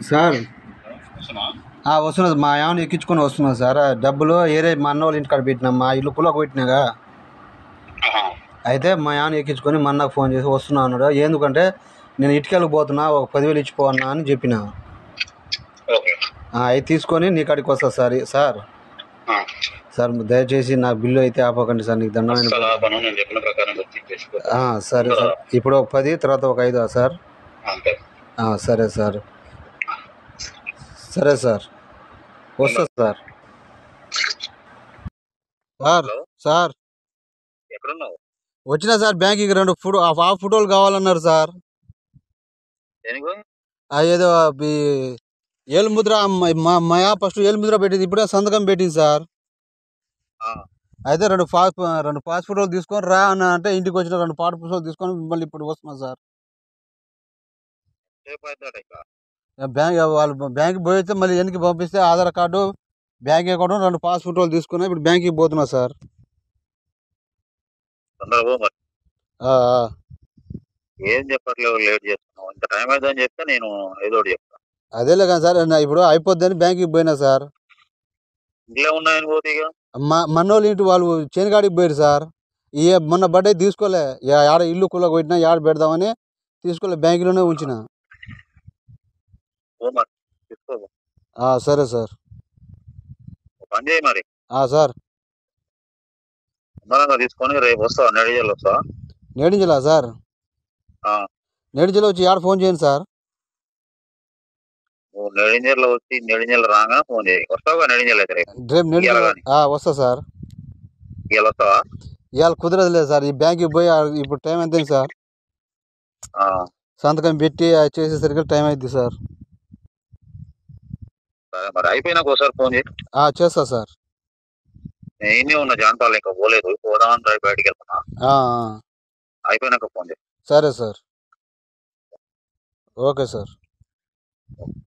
Sir వస్తున్నా మా ఏమైనా ఎక్కించుకొని వస్తున్నా సార్. డబ్బులు ఏరే మా అన్న వాళ్ళ ఇంటికాడ పెట్టినా, మా ఇల్లు కులకు పెట్టినాగా. అయితే మా ఏమైనా ఎక్కించుకొని మా అన్నకు ఫోన్ చేసి వస్తున్నా అన్నాడు. ఎందుకంటే నేను ఇటుకెళ్ళకి పోతున్నా, ఒక 10,000 ఇచ్చిపోన్నా అని చెప్పిన. అవి తీసుకొని నీ కాడికి వస్తా సార్. సార్ సార్ దయచేసి నా బిల్లు అయితే ఆపకండి సార్, నీకు దండమైన. సరే సార్, ఇప్పుడు ఒక 10 తర్వాత ఒక 5 సార్. సరే సార్. సరే సార్, వస్తా సార్. సార్ సార్ ఎక్కడున్నావు? వచ్చినా సార్. బ్యాంక్కి 2 ఫోటోలు కావాలన్నారు సార్. ఏదో ఏలుముద్ర మాయా ఫస్ట్ ఏలుముద్ర పెట్టింది, ఇప్పుడే సంతకం పెట్టింది సార్. అయితే 2 పాస్ ఫోటోలు తీసుకొని రా అన్న అంటే ఇంటికి వచ్చిన 2 పాస్ ఫోటోలు తీసుకొని మిమ్మల్ని ఇప్పుడు వస్తున్నా సార్. వాళ్ళు బ్యాంక్కి పోయితే మళ్ళీ వెనక్కి పంపిస్తే Aadhaar card, bank account, 2 pass ఫోటోలు తీసుకున్నా. ఇప్పుడు బ్యాంక్కి పోతున్నా సార్. ఏం చెప్పట్లేదు, లేట్ చేస్తున్నావు. ఇంత టైం అవుతుందని చెప్తే నేను ఏదో ఒకటి చెప్తాను. అదేలే కానీ సార్, ఇప్పుడు అయిపోద్దని బ్యాంక్కి పోయినా సార్. ఇంట్లో ఉన్నాయని పోతే ఇక మన్నోళ్ళు ఇంటి వాళ్ళు చేనుగాడికి పోయారు సార్. మొన్న బర్త్డే తీసుకోలే, ఆడ ఇల్లు కుల్ల కొట్టినా, ఆడ పెడదామని తీసుకోలే, బ్యాంకులోనే ఉంచిన. సరే సార్. పని చేయి మరి. సార్ తీసుకొని రేపు వస్తావా? నేడిజల్ వస్తావా? నేడింజలా సార్? నేడింజల్ వచ్చి ఆడ ఫోన్ చేయండి సార్. నేడింజల్లో వచ్చి నేడింజల్ రాగానే ఫోన్ చేయి. వస్తావా నేడింజల్ అయితే? రేపు వస్తా సార్. ఇవాళ వస్తావా? ఇవాళ కుదరదులేదు సార్, ఈ బ్యాంక్కి పోయి ఇప్పుడు టైం ఎంత సార్? సంతకం పెట్టి చేసేసరికి టైం అవుతుంది సార్. సరే మరి, అయిపోయినాక ఒకసారి ఫోన్ చేయి. చేస్తా సార్. నేనే ఉన్నా జాన్పాలు, ఇంకా పోలేదు, పోదామని బయటికి వెళ్తున్నా. అయిపోయినాక ఫోన్ చేయి. సరే సార్. Okay sir.